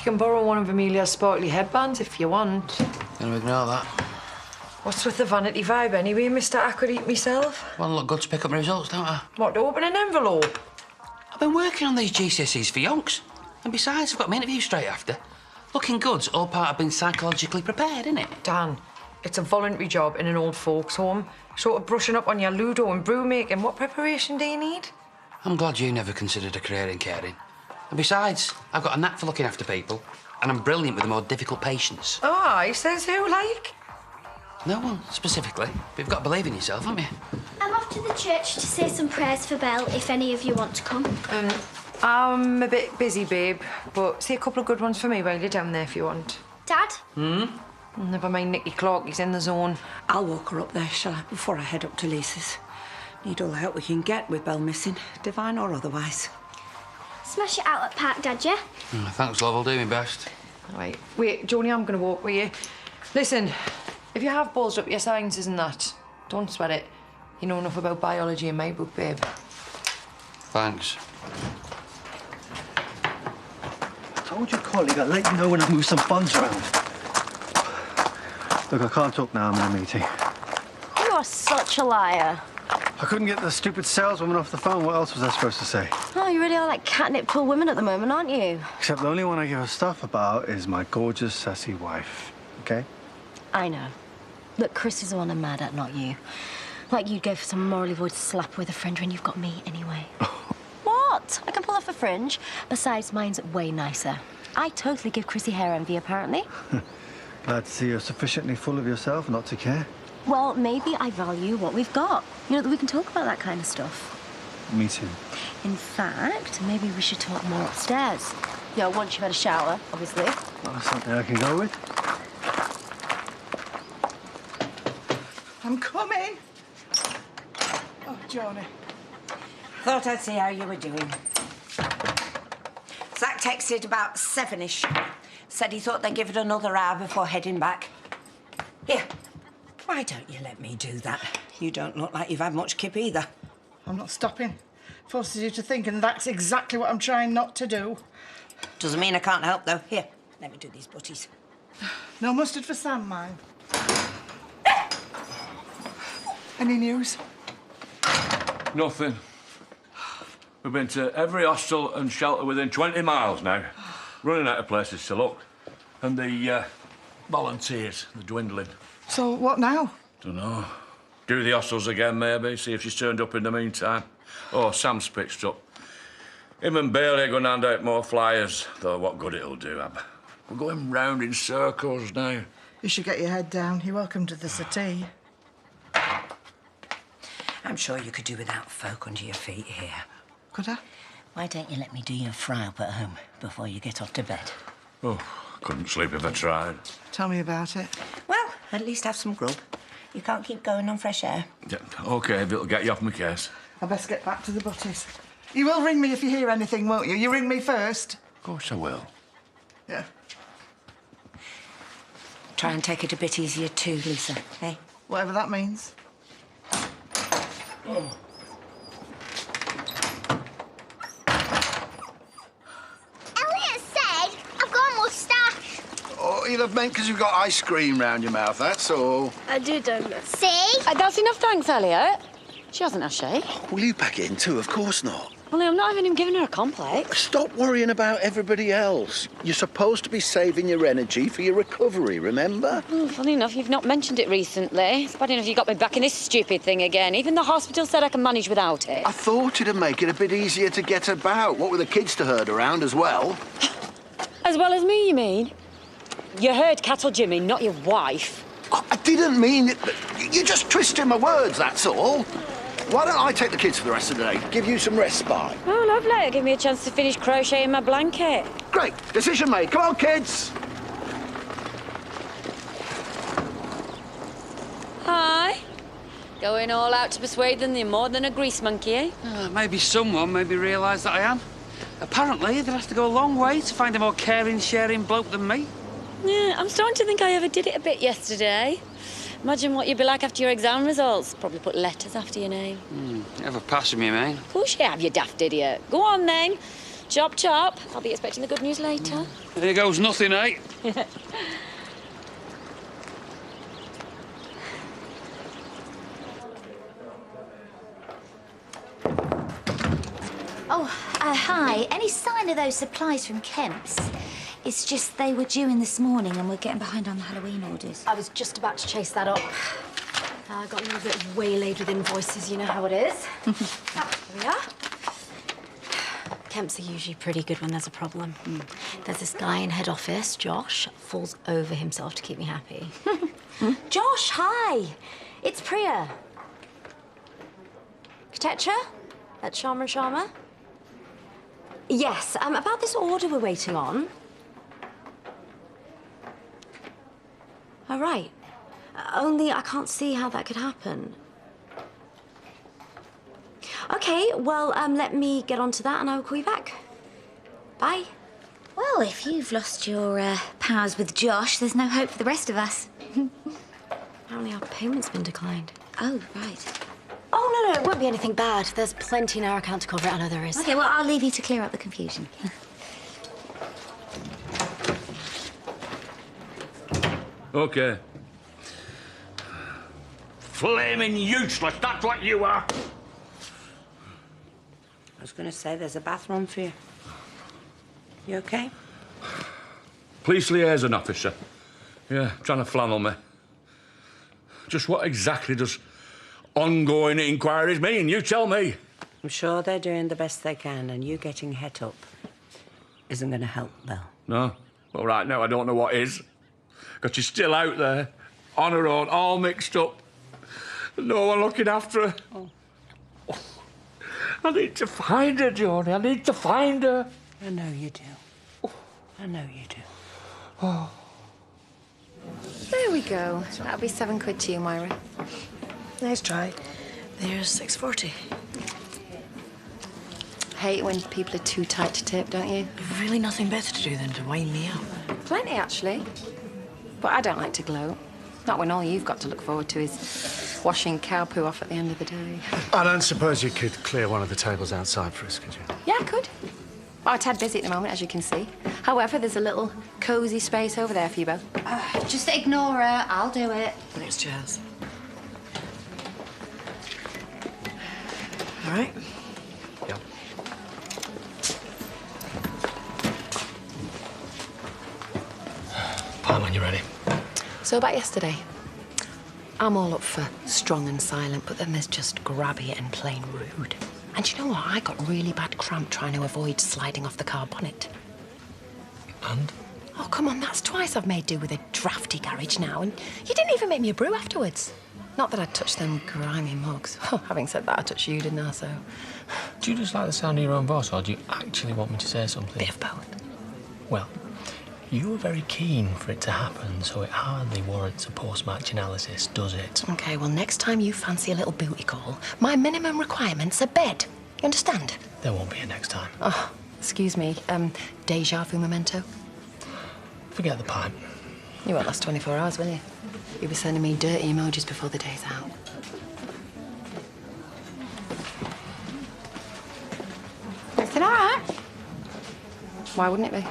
can borrow one of Amelia's sparkly headbands if you want. Gonna ignore that. What's with the vanity vibe anyway, Mr. I could eat myself? Well, look good to pick up my results, don't I? What, to open an envelope? I've been working on these GCSEs for yonks. And besides, I've got my interview straight after. Looking good's all part of being psychologically prepared, isn't it? Dan, it's a voluntary job in an old folks' home. Sort of brushing up on your Ludo and brew making. What preparation do you need? I'm glad you never considered a career in caring. And besides, I've got a knack for looking after people. And I'm brilliant with the more difficult patients. Oh, aye, says who, like? No one, specifically. But you've got to believe in yourself, haven't you? I'm off to the church to say some prayers for Belle, if any of you want to come. I'm a bit busy, babe, but say a couple of good ones for me while you're down there if you want. Dad? Never mind Nicky Clark, he's in the zone. I'll walk her up there, shall I, before I head up to Lisa's. Need all the help we can get with Belle missing, divine or otherwise. Smash it out at Park, Dad, yeah? Thanks, love. I'll do my best. Right, wait, Joni, I'm going to walk with you. Listen, if you have bulged up your sciences and that, don't sweat it. You know enough about biology in my book, babe. Thanks. I told your colleague I'd let you know when I move some funds around. Look, I can't talk now. I'm in a meeting. You are such a liar. I couldn't get the stupid saleswoman off the phone. What else was I supposed to say? Oh, you really are like catnip to a woman at the moment, aren't you? Except the only one I give her stuff about is my gorgeous, sassy wife. Okay? I know. Look, Chris is the one I'm mad at, not you. Like you'd go for some morally void slap with a fringe when you've got me anyway. What? I can pull off a fringe. Besides, mine's way nicer. I totally give Chrissy hair envy, apparently. Glad to see you're sufficiently full of yourself not to care. Well, maybe I value what we've got. You know, that we can talk about that kind of stuff. Me too. In fact, maybe we should talk more upstairs. You know, once you've had a shower, obviously. Well, that's something I can go with. I'm coming. Oh, Johnny. Thought I'd see how you were doing. Zach texted about 7-ish. Said he thought they'd give it another hour before heading back. Here, why don't you let me do that? You don't look like you've had much kip either. I'm not stopping. Forces you to think, and that's exactly what I'm trying not to do. Doesn't mean I can't help, though. Here, let me do these butties. No mustard for Sam, mine. Any news? Nothing. We've been to every hostel and shelter within 20 miles now. Running out of places to look. And the volunteers are dwindling. So what now? Dunno. Do the hostels again, maybe, see if she's turned up in the meantime. Oh, Sam's pitched up. Him and Bailey are going to hand out more flyers, though what good it'll do, Ab. We're going round in circles now. You should get your head down. You're welcome to the settee. I'm sure you could do without folk under your feet here. Could I? Why don't you let me do your fry-up at home before you get off to bed? Oh, couldn't sleep if I tried. Tell me about it. Well, at least have some grub. You can't keep going on fresh air. Yeah, OK, if it'll get you off my case. I best get back to the butties. You will ring me if you hear anything, won't you? You ring me first. Of course I will. Yeah. Try and take it a bit easier too, Lisa, eh? Whatever that means. Oh. Elliot said I've got a moustache. Oh, you'll have meant because you've got ice cream round your mouth, that's all. I do, don't I? See? That's enough, thanks, Elliot. She hasn't, has she? Will you pack it in too? Of course not. Well, I'm not even giving her a complex. Stop worrying about everybody else. You're supposed to be saving your energy for your recovery, remember? Oh, funny enough, you've not mentioned it recently. It's bad enough you got me back in this stupid thing again. Even the hospital said I can manage without it. I thought it'd make it a bit easier to get about. What with the kids to herd around as well. As well as me, you mean? You heard Cattle Jimmy, not your wife. Oh, I didn't mean it. You're just twisting my words, that's all. Why don't I take the kids for the rest of the day? Give you some respite. Oh, lovely. Give me a chance to finish crocheting my blanket. Great. Decision made. Come on, kids. Hi. Going all out to persuade them they're more than a grease monkey, eh? Maybe someone realise that I am. Apparently, there has to go a long way to find a more caring, sharing bloke than me. Yeah, I'm starting to think I overdid it a bit yesterday. Imagine what you'd be like after your exam results. Probably put letters after your name. You have a pass with me, mate. Of course you have, you daft idiot. Go on, then. Chop, chop. I'll be expecting the good news later. There goes nothing, eh? Oh, hi. Any sign of those supplies from Kemp's? It's just they were due in this morning and we're getting behind on the Halloween orders. I was just about to chase that up. I got a little bit waylaid with invoices, you know how it is. Here we are. Kemp's are usually pretty good when there's a problem. There's this guy in head office, Josh, falls over himself to keep me happy. Josh, hi. It's Priya. Katecha? At Sharma & Sharma? Yes, about this order we're waiting on. Oh, right. Only I can't see how that could happen. OK, well, let me get on to that and I will call you back. Bye. Well, if you've lost your powers with Josh, there's no hope for the rest of us. Apparently our payment's been declined. Oh, right. Oh, no, it won't be anything bad. There's plenty in our account to cover it. I know there is. OK, well, I'll leave you to clear up the confusion. OK. Flaming useless, that's what you are. I was going to say there's a bathroom for you. You OK? Police liaison officer. Yeah, trying to flannel me. Just what exactly does ongoing inquiries mean? You tell me. I'm sure they're doing the best they can, and you getting het up isn't going to help, Belle. No? Well, right now I don't know what is. Because she's still out there, on her own, all mixed up. No one looking after her. Oh. I need to find her, Johnny. I need to find her. I know you do. I know you do. Oh. There we go. That'll be £7 to you, Myra. Nice try. There's £6.40. Hate when people are too tight to tip, don't you? Really nothing better to do than to wind me up. Plenty, actually. But I don't like to gloat. Not when all you've got to look forward to is washing cow poo off at the end of the day. I don't suppose you could clear one of the tables outside for us, could you? Yeah, I could. Well, I'm tad busy at the moment, as you can see. However, there's a little cosy space over there for you both. Just ignore her. I'll do it. Thanks, Jazz. All right. Yep. Pie when you're ready. So about yesterday. I'm all up for strong and silent, but then there's just grabby and plain rude. And you know what? I got really bad cramp trying to avoid sliding off the car bonnet. And? Oh, come on, that's twice I've made do with a drafty garage now, and you didn't even make me a brew afterwards. Not that I'd touch them grimy mugs. Oh, having said that, I touched you, didn't I, so... Do you just like the sound of your own voice, or do you actually want me to say something? Bit of both. Well, you were very keen for it to happen, so it hardly warrants a post-match analysis, does it? OK, well, next time you fancy a little booty call, my minimum requirement's a bed. You understand? There won't be a next time. Oh, excuse me. Deja vu memento? Forget the pipe. You won't last 24 hours, will you? You'll be sending me dirty emojis before the day's out. Everything all right? Why wouldn't it be?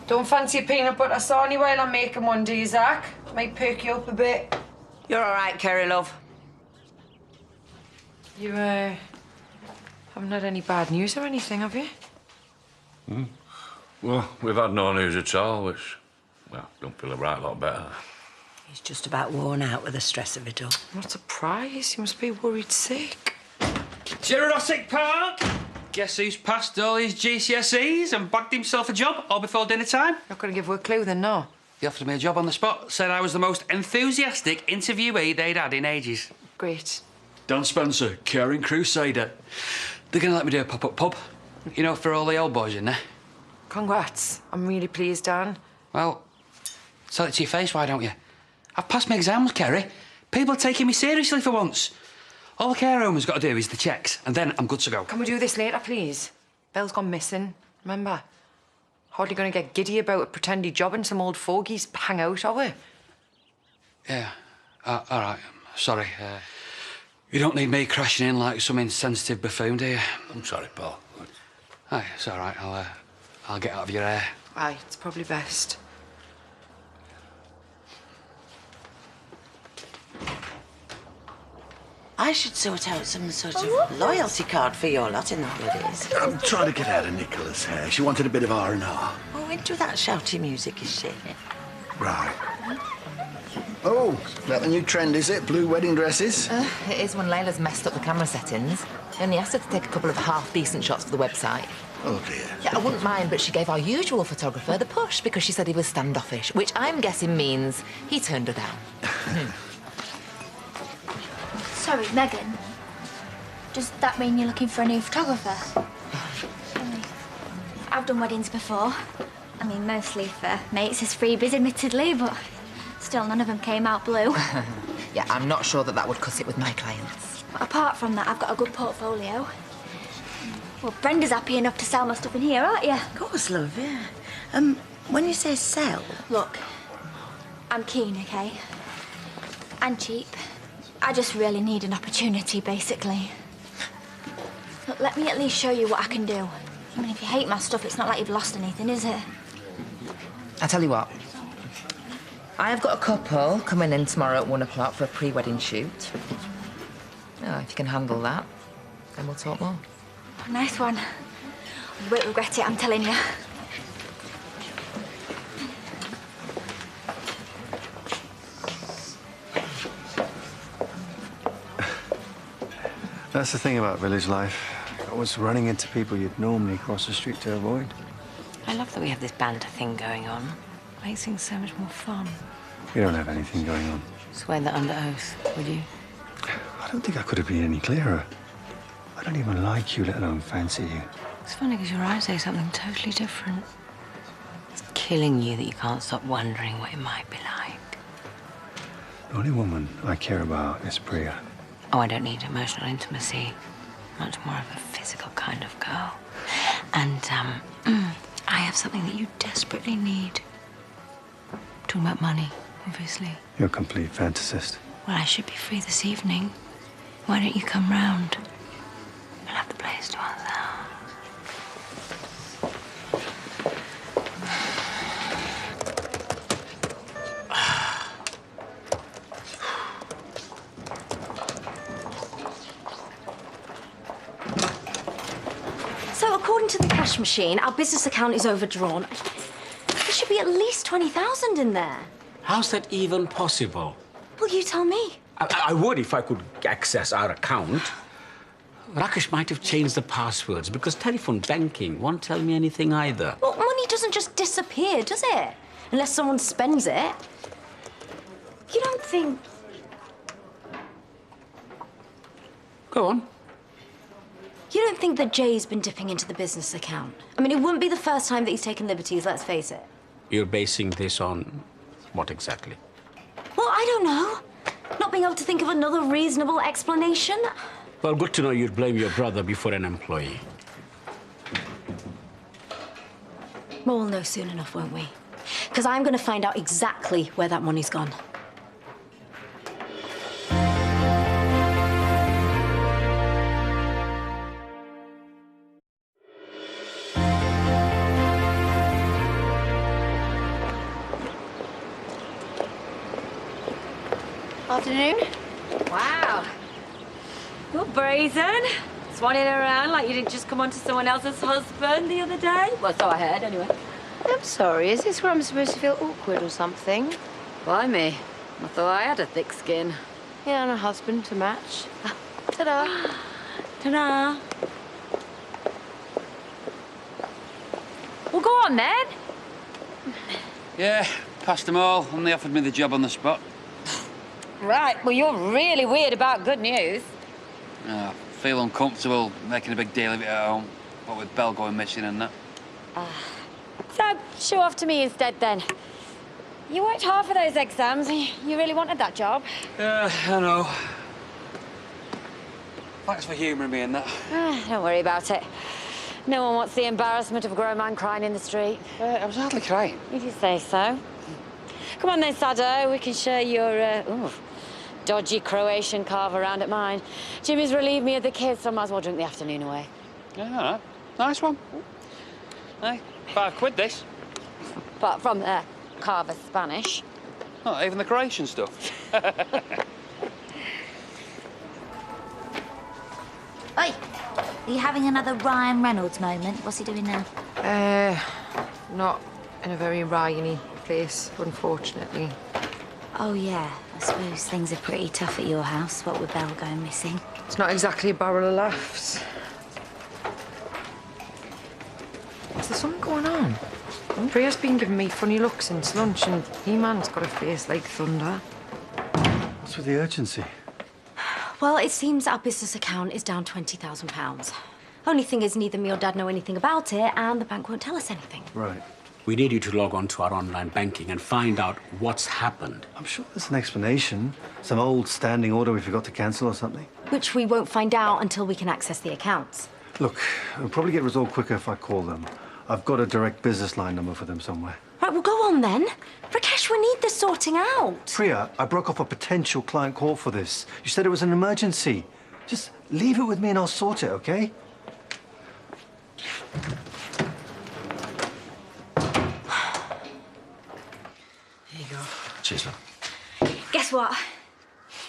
Don't fancy a peanut butter sarnie while I'm making one, do you, Zach? Might perk you up a bit. You're all right, Kerry, love. You, haven't had any bad news or anything, have you? Well, we've had no news at all, which, well, don't feel a right lot better. He's just about worn out with the stress of it all. What a surprise. You must be worried sick. Jurassic Park! Guess who's passed all his GCSEs and bagged himself a job all before dinner time? Not going to give her a clue, then, no? He offered me a job on the spot, said I was the most enthusiastic interviewee they'd had in ages. Great. Dan Spencer, caring crusader. They're going to let me do a pop-up pub. You know, for all the old boys in there. Congrats. I'm really pleased, Dan. Well, tell it to your face, why don't you? I've passed my exams, Kerry. People are taking me seriously for once. All the care home has got to do is the checks, and then I'm good to go. Can we do this later, please? Belle's gone missing, remember? Hardly going to get giddy about a pretendy job and some old fogies hang out, are we? Yeah. All right. Sorry. You don't need me crashing in like some insensitive buffoon, do you? I'm sorry, Paul. Aye, it's all right. I'll get out of your hair. Aye, it's probably best. I should sort out some sort of loyalty card for your lot in the holidays. I'm trying to get out of Nicola's hair. She wanted a bit of R&R. Oh, into that shouty music, is she? Right. Oh, that the new trend, is it? Blue wedding dresses? It is when Layla's messed up the camera settings. I only asked her to take a couple of half-decent shots for the website. Oh, dear. Yeah, I wouldn't mind, but she gave our usual photographer the push because she said he was standoffish, which I'm guessing means he turned her down. Sorry, Megan. Does that mean you're looking for a new photographer? I've done weddings before. I mean, mostly for mates as freebies, admittedly, but still none of them came out blue. Yeah, I'm not sure that would cut it with my clients. But apart from that, I've got a good portfolio. Well, Brenda's happy enough to sell my stuff in here, aren't you? Of course, love, yeah. When you say sell... Look, I'm keen, OK? And cheap. I just really need an opportunity, basically. Look, let me at least show you what I can do. I mean, if you hate my stuff, it's not like you've lost anything, is it? I tell you what, I have got a couple coming in tomorrow at 1 o'clock for a pre-wedding shoot. Oh, if you can handle that, then we'll talk more. Nice one. You won't regret it, I'm telling you. That's the thing about village life. Always running into people you'd normally cross the street to avoid. I love that we have this banter thing going on. Makes things so much more fun. You don't have anything going on. Swear that under oath, would you? I don't think I could have been any clearer. I don't even like you, let alone fancy you. It's funny because your eyes say something totally different. It's killing you that you can't stop wondering what it might be like. The only woman I care about is Priya. Oh, I don't need emotional intimacy. Much more of a physical kind of girl. And, I have something that you desperately need. Talking about money, obviously. You're a complete fantasist. Well, I should be free this evening. Why don't you come round? We'll have the place to ourselves. So, according to the cash machine, our business account is overdrawn. There should be at least 20,000 in there. How's that even possible? Well, you tell me. I would if I could access our account. Rakesh might have changed the passwords because telephone banking won't tell me anything either. Well, money doesn't just disappear, does it? Unless someone spends it. You don't think... Go on. You don't think that Jay's been dipping into the business account? I mean, it wouldn't be the first time that he's taken liberties, let's face it. You're basing this on what exactly? Well, I don't know. Not being able to think of another reasonable explanation. Well, good to know you'd blame your brother before an employee. Well, we'll know soon enough, won't we? Because I'm going to find out exactly where that money's gone. Afternoon. Wow. You're brazen. Swanning around like you didn't just come onto someone else's husband the other day. Well, so I heard, anyway. I'm sorry, is this where I'm supposed to feel awkward or something? Why me? I thought I had a thick skin. Yeah, and a husband to match. Ta-da. Ta-da. Well, go on, then. Yeah, passed them all, and they offered me the job on the spot. Right, well, you're really weird about good news. I feel uncomfortable making a big deal of it at home, what with Belle going missing and that. So, show off to me instead, then. You worked hard for those exams. You really wanted that job. Yeah, I know. Thanks for humouring me in that. Don't worry about it. No one wants the embarrassment of a grown man crying in the street. I was hardly crying. If you say so. Come on then, Sado. We can share your, dodgy Croatian carver around at mine. Jimmy's relieved me of the kids, so I might as well drink the afternoon away. Yeah, all right. Nice one. Hey, £5 this. But from there, carver Spanish. Not even the Croatian stuff. Oi, are you having another Ryan Reynolds moment? What's he doing now? Not in a very Ryany place, unfortunately. Oh, yeah. I suppose things are pretty tough at your house, what with Belle going missing. It's not exactly a barrel of laughs. Is there something going on? Priya's been giving me funny looks since lunch, and He-Man's got a face like thunder. What's with the urgency? Well, it seems our business account is down £20,000. Only thing is, neither me or Dad know anything about it, and the bank won't tell us anything. Right. We need you to log on to our online banking and find out what's happened. I'm sure there's an explanation. Some old standing order we forgot to cancel or something. Which we won't find out until we can access the accounts. Look, it'll probably get resolved quicker if I call them. I've got a direct business line number for them somewhere. Right, well, go on then. Rakesh, we need this sorting out. Priya, I broke off a potential client call for this. You said it was an emergency. Just leave it with me and I'll sort it, okay? Here you go. Cheers, love. Guess what?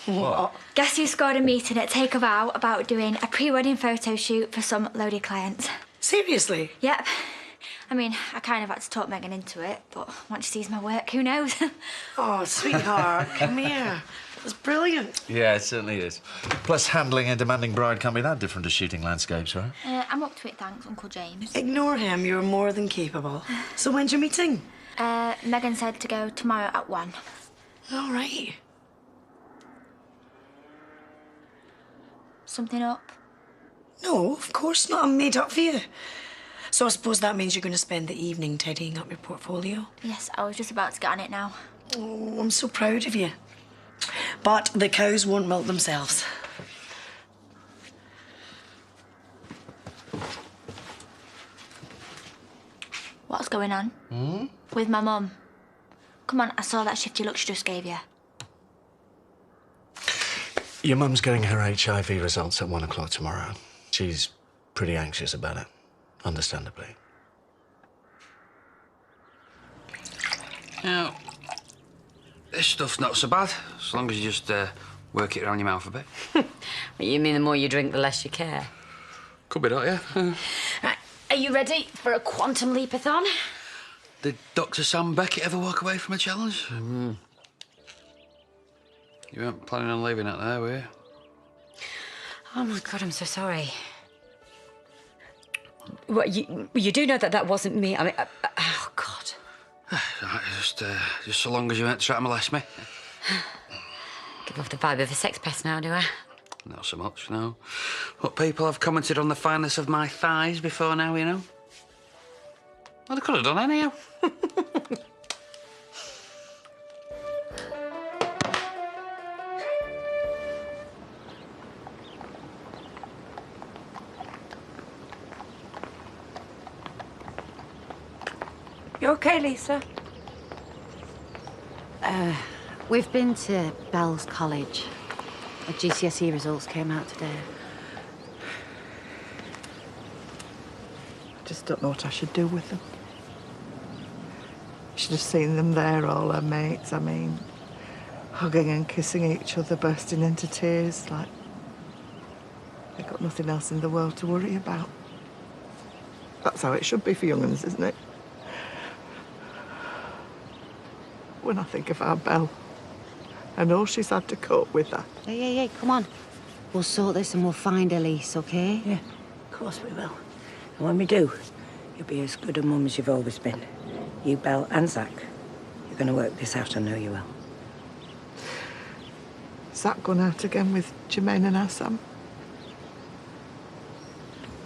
What? Guess who scored a meeting at Take a Vow about doing a pre-wedding photo shoot for some loaded clients? Seriously? Yep. I mean, I kind of had to talk Megan into it, but once she sees my work, who knows? Oh, sweetheart, come here. That's brilliant. Yeah, it certainly is. Plus, handling a demanding bride can't be that different to shooting landscapes, right? I'm up to it, thanks, Uncle James. Ignore him, you're more than capable. So when's your meeting? Megan said to go tomorrow at 1. All right. Something up? No, of course not. I'm made up for you. So I suppose that means you're going to spend the evening tidying up your portfolio? Yes, I was just about to get on it now. Oh, I'm so proud of you. But the cows won't milk themselves. What's going on? With my mum. Come on, I saw that shifty look she just gave you. Your mum's getting her HIV results at 1 o'clock tomorrow. She's pretty anxious about it, understandably. Now, this stuff's not so bad, as long as you just work it around your mouth a bit. You mean the more you drink, the less you care? Could be that, yeah. Right, are you ready for a quantum leapathon? Did Dr. Sam Beckett ever walk away from a challenge? You weren't planning on leaving it there, were you? Oh, my God, I'm so sorry. What, you do know that that wasn't me? I mean, oh, God. Just so long as you weren't trying to molest me. Give off the vibe of a sex pest now, do I? Not so much, no. But people have commented on the fineness of my thighs before now, you know. Well, they could have done anyhow. You okay, Lisa? We've been to Belle's college. The GCSE results came out today. I just don't know what I should do with them. You should have seen them there, all her mates, I mean, hugging and kissing each other, bursting into tears, like they've got nothing else in the world to worry about. That's how it should be for young uns, isn't it? When I think of our Belle and all she's had to cope with that. Hey, come on. We'll sort this and we'll find Elise, OK? Yeah, of course we will. And when we do, you'll be as good a mum as you've always been. You, Belle, and Zach. You're going to work this out, I know you will. Zach gone out again with Jermaine and our Sam?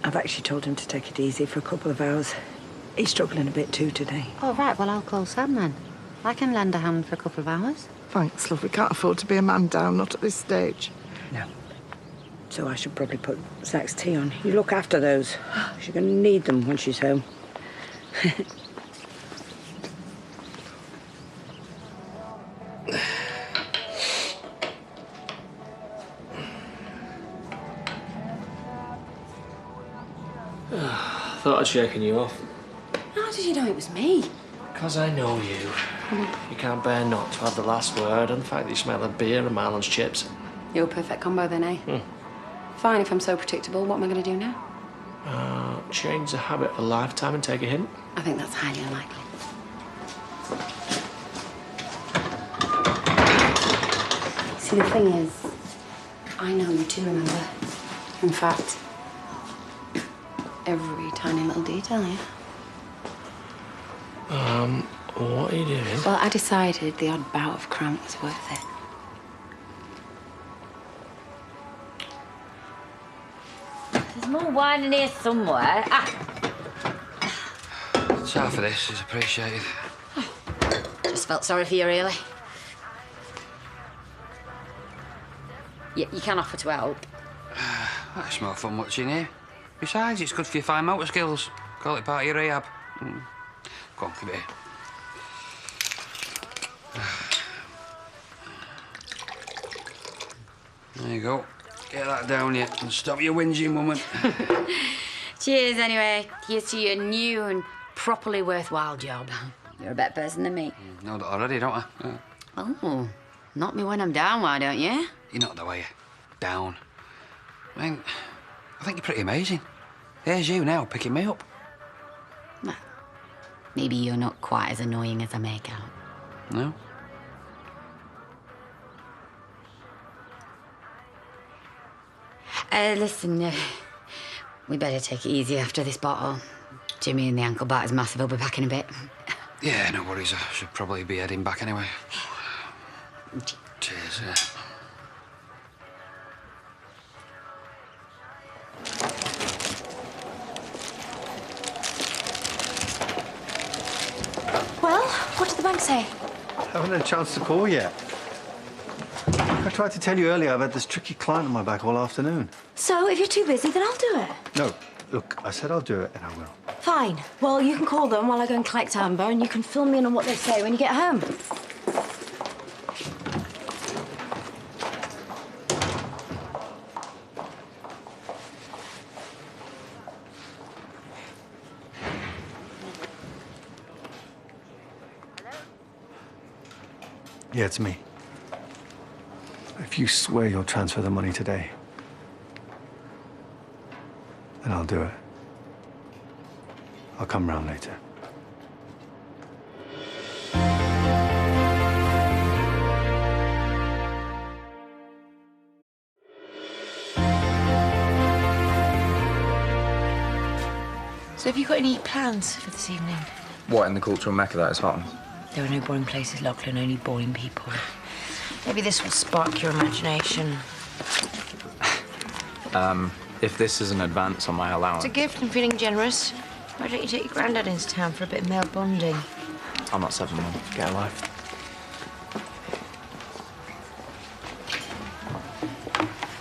I've actually told him to take it easy for a couple of hours. He's struggling a bit too today. Oh, right, well, I'll call Sam then. I can lend a hand for a couple of hours. Thanks, love. We can't afford to be a man down, not at this stage. No. So I should probably put Zach's tea on. You look after those. She's going to need them when she's home. Thought I'd shaken you off. How did you know it was me? Because I know you. You can't bear not to have the last word, and the fact that you smell of beer and Marlon's chips. You're a perfect combo then, eh? Fine, if I'm so predictable, what am I going to do now? Change the habit of a lifetime and take a hint. I think that's highly unlikely. See, the thing is, I know you do remember. In fact, every tiny little detail, yeah? What are you doing? Well, I decided the odd bout of cramp was worth it. There's more wine in here somewhere. It's half of this is appreciated. Just felt sorry for you, really. You can offer to help. That's more fun watching you. Besides, it's good for your fine motor skills. Call it part of your rehab. Go on, give it here. There you go. Get that down here and stop your whinging, woman. Cheers, anyway. Here's to your new and properly worthwhile job. You're a better person than me. Know that already, don't I? Oh, knock me when I'm down, why don't you? You're not the way you're down. I mean, I think you're pretty amazing. There's you now, picking me up. Well, maybe you're not quite as annoying as I make out. No? Listen, we better take it easy after this bottle. Jimmy and the ankle bite is massive. He'll be back in a bit. Yeah, no worries. I should probably be heading back anyway. Cheers, yeah. Well, what did the bank say? I haven't had a chance to call yet. I tried to tell you earlier I've had this tricky client on my back all afternoon. So, if you're too busy, then I'll do it. No, look, I said I'll do it, and I will. Fine. Well, you can call them while I go and collect Amber, and you can fill me in on what they say when you get home. Yeah, it's me. If you swear you'll transfer the money today, then I'll do it. I'll come round later. So have you got any plans for this evening? What, in the cultural mecca that is Scotland? There are no boring places, Lachlan, only boring people. Maybe this will spark your imagination. If this is an advance on my allowance... It's a gift. I'm feeling generous. Why don't you take your granddad into town for a bit of male bonding? I'm not 7, Mum. Get a life.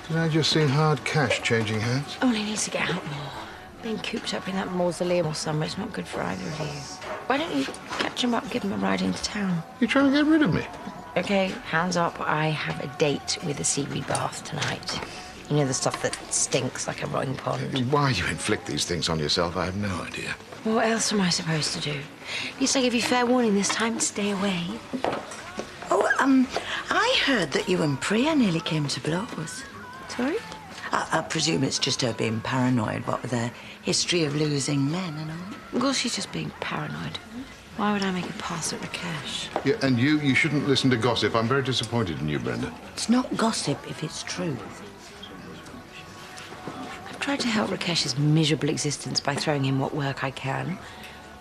Did I just see hard cash changing hands? Only needs to get out more. Being cooped up in that mausoleum all summer, it's not good for either of you. Why don't you catch him up and give him a ride into town? You trying to get rid of me? Okay, hands up. I have a date with a seaweed bath tonight. You know, the stuff that stinks like a rotting pond. Why you inflict these things on yourself, I have no idea. Well, what else am I supposed to do? At least I give you fair warning this time to stay away. Oh, I heard that you and Priya nearly came to blows. Sorry? I presume it's just her being paranoid, what with her history of losing men and all. Of course she's just being paranoid. Why would I make a pass at Rakesh? Yeah, and you shouldn't listen to gossip. I'm very disappointed in you, Brenda. It's not gossip if it's true. I've tried to help Rakesh's miserable existence by throwing in what work I can.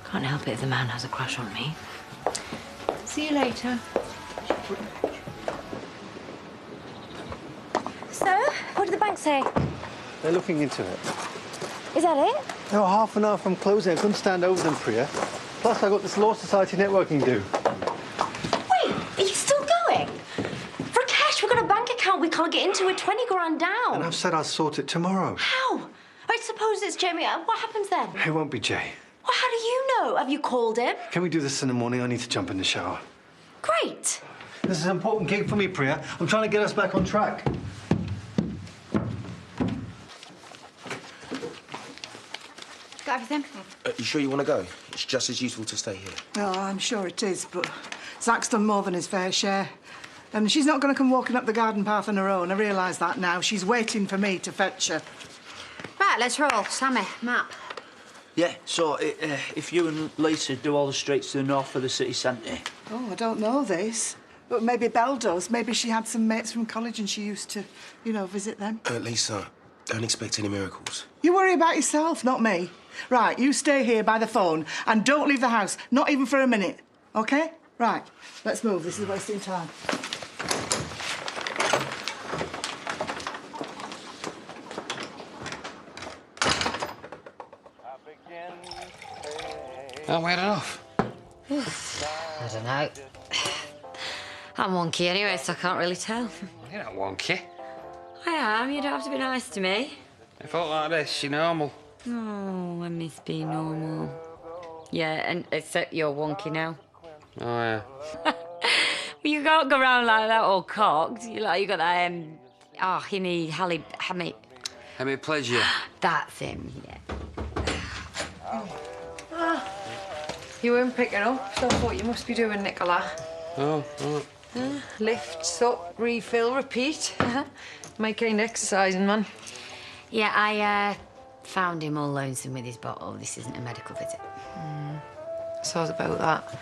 Can't help it if the man has a crush on me. See you later. So, what did the bank say? They're looking into it. Is that it? They were half an hour from closing. I couldn't stand over them, Priya. Plus, I got this Law Society networking due. Wait, are you still going? Rakesh, we've got a bank account we can't get into. We're 20 grand down. And I've said I'll sort it tomorrow. How? I suppose it's Jamie. What happens then? It won't be Jay. Well, how do you know? Have you called him? Can we do this in the morning? I need to jump in the shower. Great. This is an important gig for me, Priya. I'm trying to get us back on track. Got everything? You sure you want to go? It's just as useful to stay here. Oh, I'm sure it is, but Zach's done more than his fair share. And she's not going to come walking up the garden path on her own. I realise that now. She's waiting for me to fetch her. Right, let's roll. Sammy, map. Yeah, so if you and Lisa do all the streets to the north of the city centre. Oh, I don't know this. But maybe Belle does. Maybe she had some mates from college and she used to, you know, visit them. Lisa, don't expect any miracles. You worry about yourself, not me. Right, you stay here by the phone and don't leave the house, not even for a minute, OK? Right, let's move. This is wasting time. Aren't we heading off? I don't know. I'm wonky anyway, so I can't really tell. You're not wonky. I am. You don't have to be nice to me. If I like this, you're normal. Oh, I miss being normal. Yeah, and except you're wonky now. Oh, yeah. Well, you can't go around like that all cocked. You got that, Hemiplegia. That's him, yeah. You weren't picking up, so I thought you must be doing Nicola. Oh, oh. Lifts up, refill, repeat. My kind of exercising, man. Yeah, I found him all lonesome with his bottle. This isn't a medical visit. So I was about that.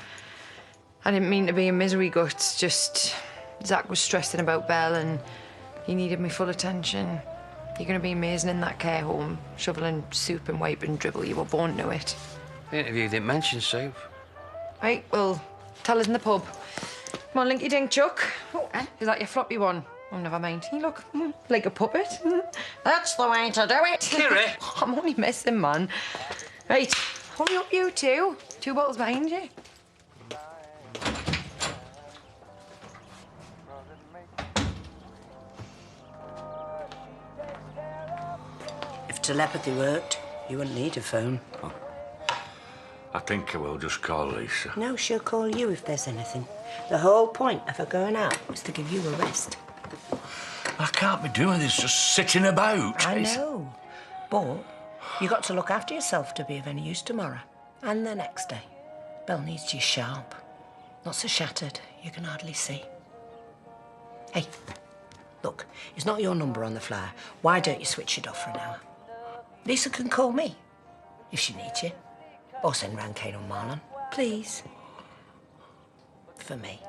I didn't mean to be a misery guts, just Zach was stressing about Belle and he needed my full attention. You're going to be amazing in that care home, shoveling soup and wiping dribble. You were born to it. The interview didn't mention soup. Right, well, tell us in the pub. Come on, Linky Dink Chuck. Oh, is that your floppy one? Oh, never mind. You look like a puppet. That's the way to do it. Kiri! I'm only messing, man. Right, hurry up, you two. 2 bottles behind you. If telepathy worked, you wouldn't need a phone. I think I will just call Lisa. No, she'll call you if there's anything. The whole point of her going out was to give you a rest. I can't be doing this just sitting about. I know. But you got to look after yourself to be of any use tomorrow. And the next day. Belle needs you sharp. Not so shattered you can hardly see. Hey, look, it's not your number on the flyer. Why don't you switch it off for an hour? Lisa can call me if she needs you. Or send round Kane or Marlon. Please. For me.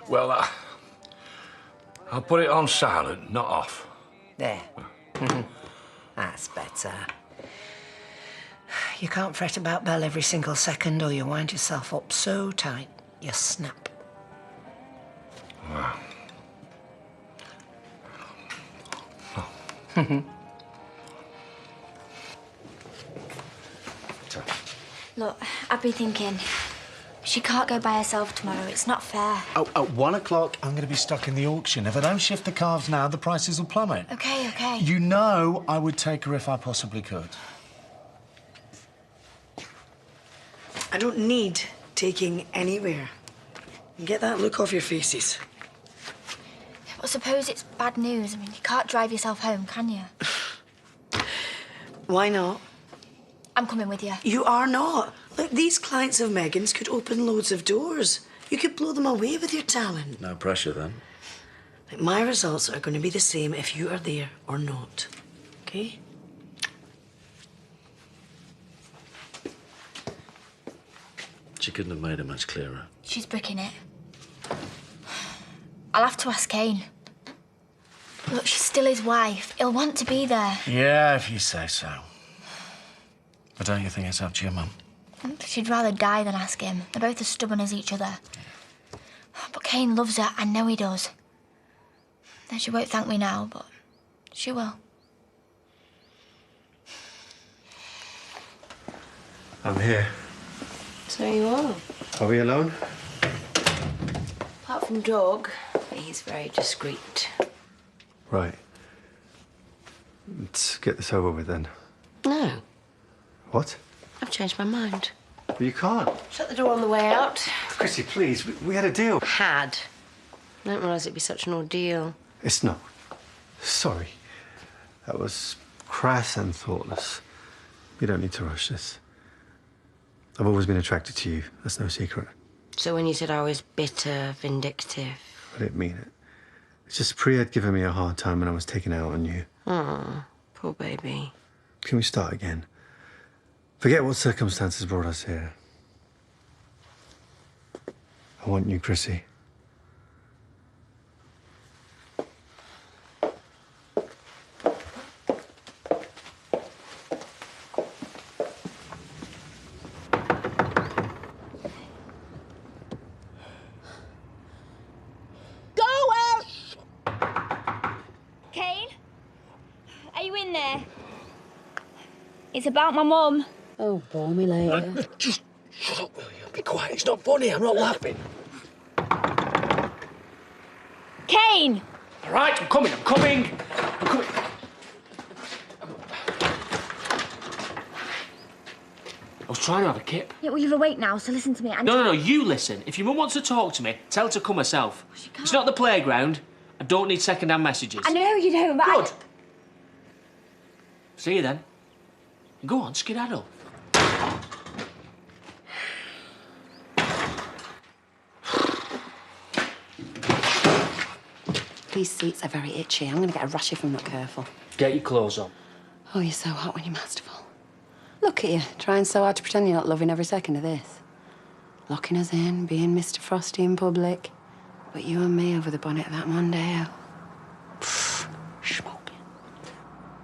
Well, I'll put it on silent, not off. There. That's better. You can't fret about Belle every single second or you'll wind yourself up so tight you snap. Wow. Look, I've been thinking, she can't go by herself tomorrow. It's not fair. Oh, at 1 o'clock, I'm going to be stuck in the auction. If I don't shift the calves now, the prices will plummet. OK, OK. You know I would take her if I possibly could. I don't need taking anywhere. Get that look off your faces. Well, suppose it's bad news. I mean, you can't drive yourself home, can you? Why not? I'm coming with you. You are not. Look, these clients of Megan's could open loads of doors. You could blow them away with your talent. No pressure, then. Like, my results are going to be the same if you are there or not. OK? She couldn't have made it much clearer. She's bricking it. I'll have to ask Kane. Look, she's still his wife. He'll want to be there. Yeah, if you say so. But don't you think it's up to your mum? She'd rather die than ask him. They're both as stubborn as each other. But Kane loves her. I know he does. Then she won't thank me now, but she will. I'm here. So you are. Are we alone? Apart from Dog, he's very discreet. Right. Let's get this over with then. No, What? I've changed my mind. Well, you can't. Shut the door on the way out. Chrissy, please. We had a deal. Had. I didn't realise it'd be such an ordeal. It's not. Sorry. That was crap. crass and thoughtless. You don't need to rush this. I've always been attracted to you. That's no secret. So when you said I was bitter, vindictive... I didn't mean it. It's just Priya had given me a hard time when I was taken out on you. Oh, poor baby. Can we start again? Forget what circumstances brought us here. I want you, Chrissy. It's about my mum. Oh, bore me later. Just shut up, will you? Be quiet. It's not funny. I'm not laughing. Kane! All right, I'm coming. I was trying to have a kip. Yeah, well, you're awake now, so listen to me. No, you listen. If your mum wants to talk to me, tell her to come herself. It's not the playground. I don't need second-hand messages. I know you don't, but Good. See you then. Go on, skedaddle. These seats are very itchy. I'm going to get a rash if I'm not careful. Get your clothes on. Oh, you're so hot when you're masterful. Look at you, trying so hard to pretend you're not loving every second of this. Locking us in, being Mr. Frosty in public. But you and me over the bonnet of that Mondeo. Smoking.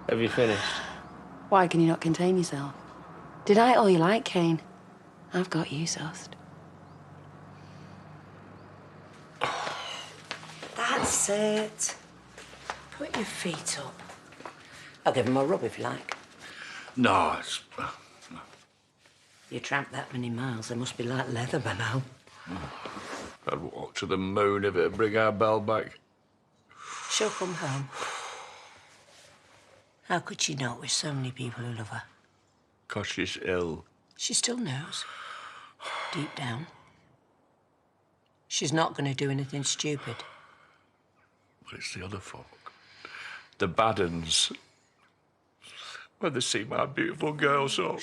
Have you finished? Why can you not contain yourself? Did I all you like, Kane? I've got you sussed. That's it. Put your feet up. I'll give him a rub if you like. No, it's... You tramped that many miles, they must be like leather by now. I'd walk to the moon if it'd bring our Belle back. She'll come home. How could she not with so many people who love her? 'Cause she's ill. She still knows. Deep down. She's not going to do anything stupid. But it's the other folk. The bad uns. When they see my beautiful girl, so...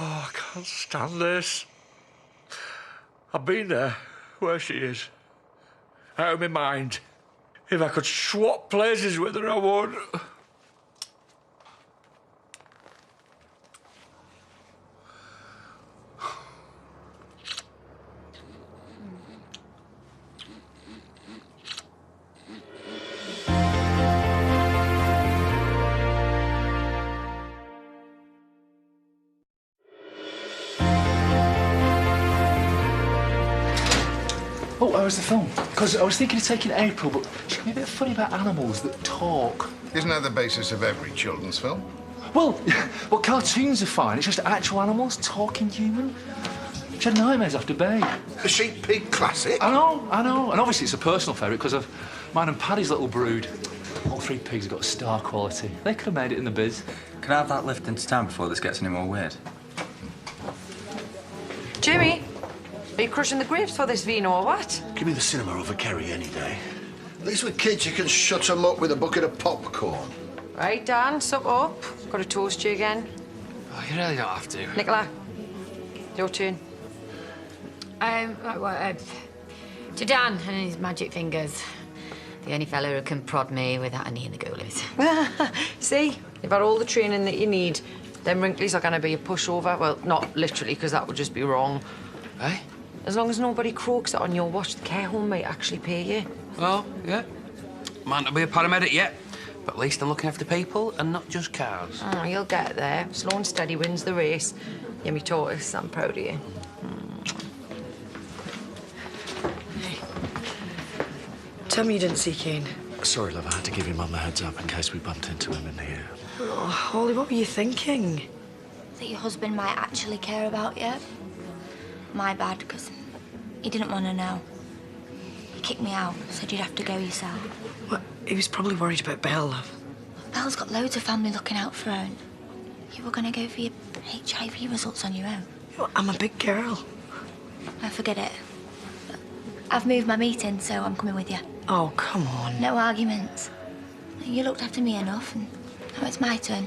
Oh, I can't stand this. I've been there, where she is. Out of my mind. If I could swap places with her, I would. Oh, how was the film? Because I was thinking of taking April, but she can be a bit funny about animals that talk. Isn't that the basis of every children's film? Well, cartoons are fine. It's just actual animals talking human. She had nightmares after Bay. A sheep pig classic? I know. And obviously it's a personal favourite because of mine and Paddy's little brood. All three pigs have got star quality. They could have made it in the biz. Can I have that lift into town before this gets any more weird? Jimmy, are you crushing the grapes for this vino or what? Give me the cinema over Kerry any day. At least with kids, you can shut them up with a bucket of popcorn. Right, Dan, sup up. Got to toast you again. Oh, you really don't have to. Nicola, your turn. To Dan and his magic fingers. The only fellow who can prod me without a knee in the goalies. See, you've had all the training that you need. Them wrinklies are going to be a pushover. Well, not literally, because that would just be wrong. Eh? As long as nobody croaks it on your watch, the care home might actually pay you. Well, yeah. Might not be a paramedic yet, but at least I'm looking after people and not just cars. Oh, you'll get there. Slow and steady wins the race. You're me tortoise. I'm proud of you. Tell me you didn't see Kane. Sorry, love, I had to give your mum a heads up in case we bumped into him in here. Oh, Holly, what were you thinking? That your husband might actually care about you. My bad, because he didn't want to know. He kicked me out, said you'd have to go yourself. What? He was probably worried about Belle, love. Belle's got loads of family looking out for her. And you were going to go for your HIV results on your own. I'm a big girl. I forget it. I've moved my meeting, so I'm coming with you. Oh, come on. No arguments. You looked after me enough, and Oh, it's my turn.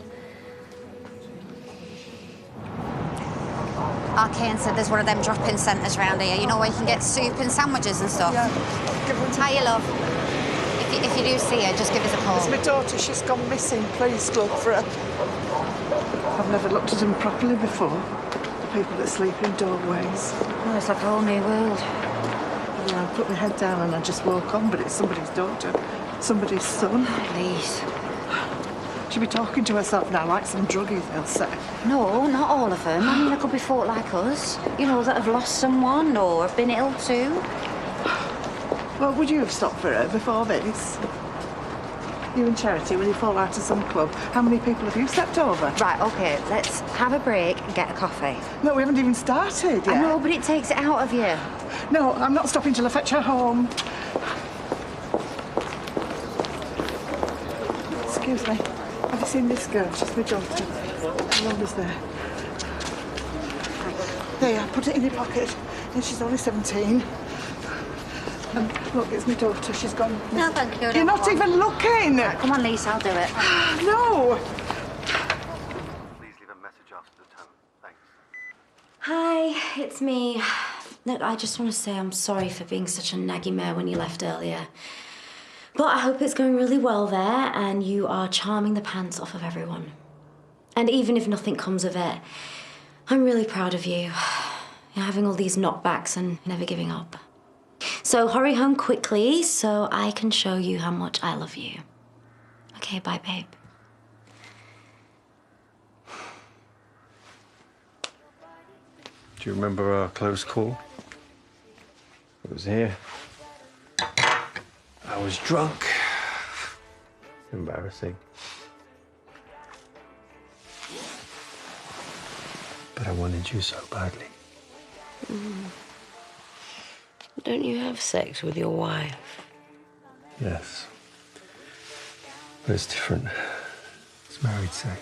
Arcane said there's one of them drop-in centres round here. You know, where you can get soup and sandwiches and stuff. Yeah. Give her Hiya, love. If you do see her, just give us a call. It's my daughter. She's gone missing. Please look for her. I've never looked at them properly before. The people that sleep in doorways. Oh, it's like a whole new world. Yeah, I put my head down and I just walk on, but it's somebody's daughter, somebody's son. Please. She'll be talking to herself now like some druggie, they'll say. No, not all of them. I mean, there could be folk like us, you know, that have lost someone or have been ill too. Well, would you have stopped for her before this? You and Charity, when you fall out of some club, how many people have you stepped over? Right, OK, let's have a break and get a coffee. No, we haven't even started yet. I know, but it takes it out of you. No, I'm not stopping till I fetch her home. Excuse me. Have you seen this girl? She's my daughter. Her mum is there. There, put it in your pocket. And she's only 17. Look, it's my daughter. She's gone. No, thank you. You're not even looking. Right, come on, Lisa, I'll do it. No. Please leave a message after the tone. Thanks. Hi, it's me. Look, I just want to say I'm sorry for being such a naggy mare when you left earlier. But I hope it's going really well there and you are charming the pants off of everyone. And even if nothing comes of it, I'm really proud of you. You're having all these knockbacks and never giving up. So hurry home quickly so I can show you how much I love you. Okay, bye, babe. Do you remember our close call? It was here. I was drunk. Embarrassing. But I wanted you so badly. Don't you have sex with your wife? Yes. But it's different. It's married sex.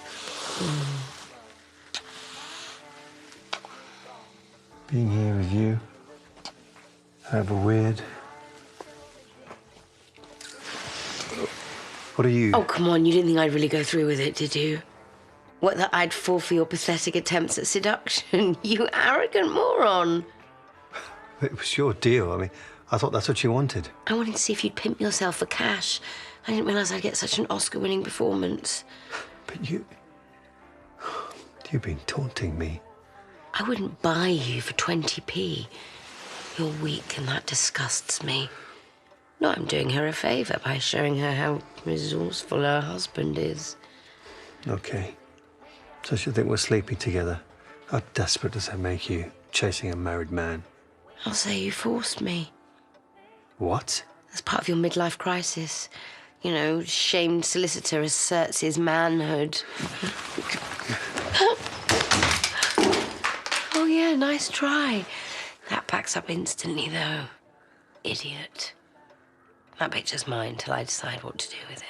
Being here with you, however weird. What are you? Oh, come on, you didn't think I'd really go through with it, did you? What, that I'd fall for your pathetic attempts at seduction? You arrogant moron. It was your deal. I mean, I thought that's what you wanted. I wanted to see if you'd pimp yourself for cash. I didn't realise I'd get such an Oscar-winning performance. But you've been taunting me. I wouldn't buy you for 20p. You're weak and that disgusts me. No, I'm doing her a favour by showing her how resourceful her husband is. Okay. So she'll think we're sleeping together. How desperate does that make you, chasing a married man? I'll say you forced me. What? As part of your midlife crisis. You know, shamed solicitor asserts his manhood. Oh, yeah, nice try. That backs up instantly, though. Idiot. That picture's mine till I decide what to do with it.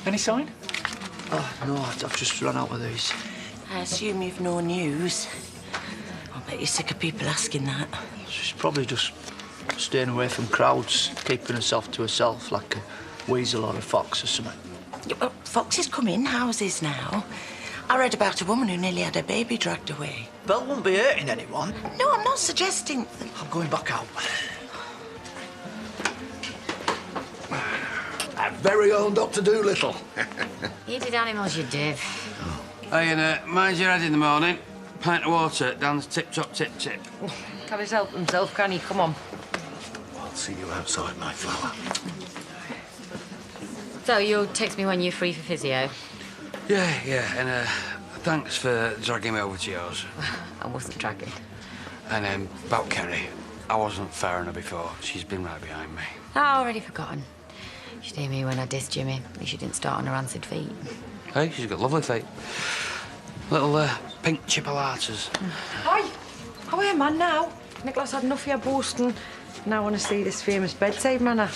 Any sign? Oh, no, I've just run out of these. I assume you've no news. I bet you're sick of people asking that. She's probably just staying away from crowds, keeping herself to herself like a weasel or a fox or something. Yeah, well, foxes come in houses now. I read about a woman who nearly had her baby dragged away. Belle won't be hurting anyone. No, I'm not suggesting... I'm going back out. Our very own Dr. Doolittle. You did animals, you did. Hey, and mind your head in the morning. Pint of water, Dan's tip-top, tip-tip. Can't he help himself, can he? Come on. I'll see you outside, my flower. So you'll text me when you're free for physio? Yeah, and thanks for dragging me over to yours. I wasn't dragging. And about Kerry, I wasn't fair on her before. She's been right behind me. I've already forgotten. You should hear me when I dissed Jimmy. At least she didn't start on her rancid feet. Hey, she's got lovely feet. Little pink chipolatas. Oi! Away, man, now. Nicholas had enough of your boasting. Now I want to see this famous bedside manner.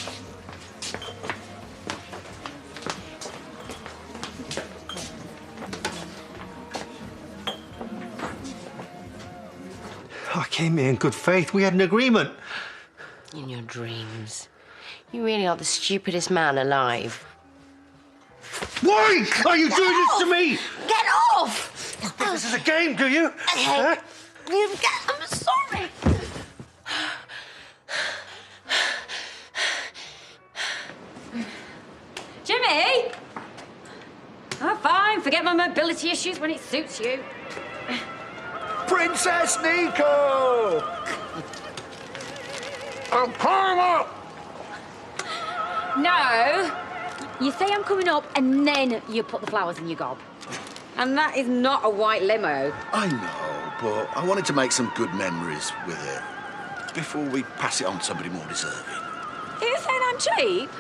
I came here in good faith. We had an agreement. In your dreams. You really are the stupidest man alive. Why are you doing this to me? Get off! You think this is a game, do you? Huh? I'm sorry. Jimmy! Oh, fine. Forget my mobility issues when it suits you. Princess Nico! I'll climb up! No. You say I'm coming up and then you put the flowers in your gob. And that is not a white limo. I know, but I wanted to make some good memories with it before we pass it on to somebody more deserving. Are you saying I'm cheap?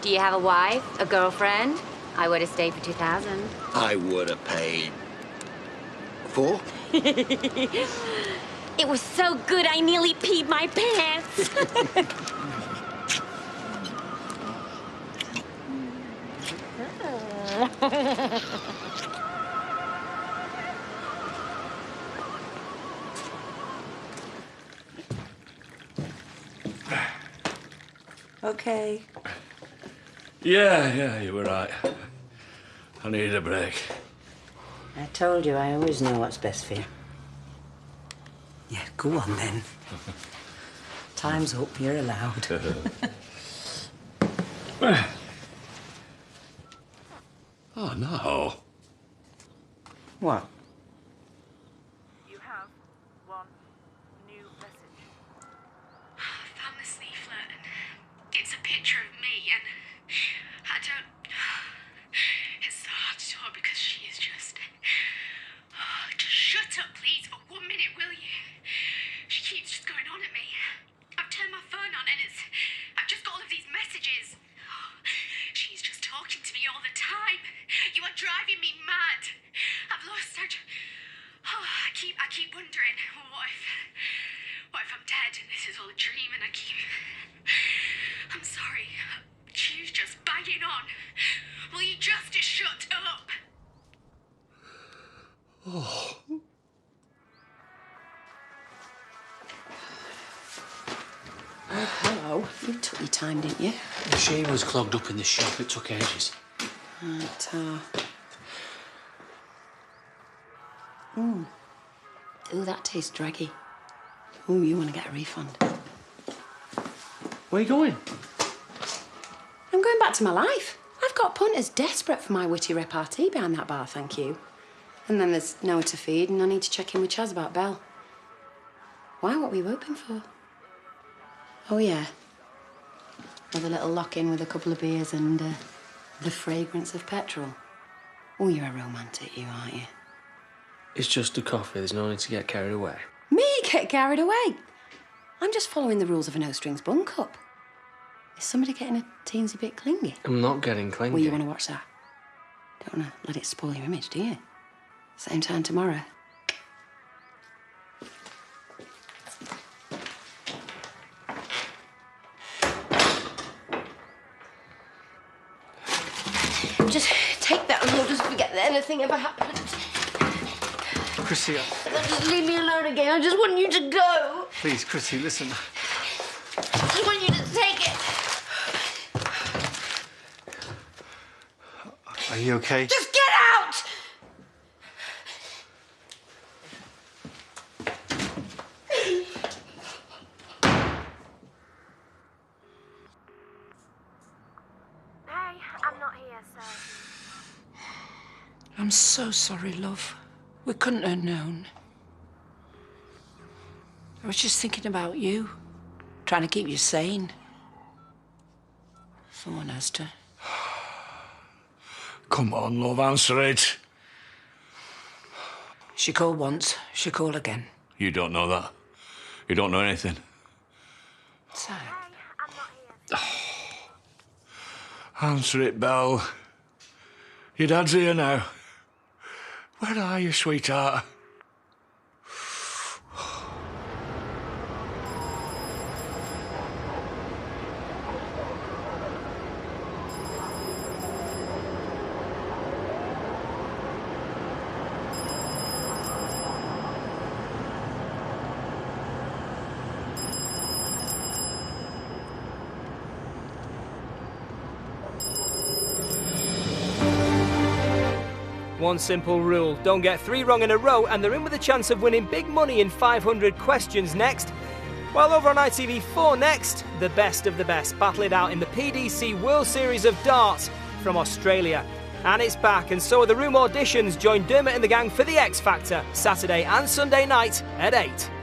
Do you have a wife, a girlfriend? I would have stayed for 2,000. I would have paid 4. It was so good I nearly peed my pants. Okay. Yeah, you were right. I need a break. I told you I always know what's best for you. Yeah, go on then. Time's up, you're allowed. Oh, no. What? You have one new message. I found this leaflet and it's a picture of me and I don't... It's so hard to talk because she is just... Just shut up, please, for 1 minute, will you? She keeps just going on at me. I've turned my phone on and I've just got all of these messages. She's just talking to me all the time. You are driving me mad. I've lost such... I keep wondering, what if I'm dead and this is all a dream and I keep... I'm sorry. She's just banging on. Will you just shut up? Oh. Oh, hello. You took your time, didn't you? The machine was clogged up in the shop. It took ages. Right, Ooh, that tastes draggy. Ooh, you want to get a refund. Where are you going? I'm going back to my life. I've got punters desperate for my witty repartee behind that bar, thank you. And then there's Noah to feed, and I need to check in with Chaz about Belle. Why? What were you hoping for? Oh, yeah. With a little lock-in with a couple of beers and the fragrance of petrol. Oh, you're a romantic, you, aren't you? It's just a coffee. There's no need to get carried away. Me get carried away? I'm just following the rules of a no-strings bun cup. Is somebody getting a teensy bit clingy? I'm not getting clingy. Well, you want to watch that? Don't want to let it spoil your image, do you? Same time tomorrow. Just take that and we'll just forget that anything ever happened. Chrissy, Just leave me alone again. I just want you to go. please, Chrissy, listen. I just want you to take it. Are you okay? Just get out! Hey, I'm not here, so... I'm so sorry, love. We couldn't have known. I was just thinking about you, trying to keep you sane. Someone has to. Come on, love, answer it. She called once, she called again. You don't know that. You don't know anything. Sam. Answer it, Belle. Your dad's here now. Where are you, sweetheart? one simple rule. Don't get 3 wrong in a row and they're in with a chance of winning big money in 500 questions next. While over on ITV4 next, the best of the best battle it out in the PDC World Series of Darts from Australia. And it's back, and so are the Room auditions. Join Dermot and the gang for The X Factor, Saturday and Sunday night at 8.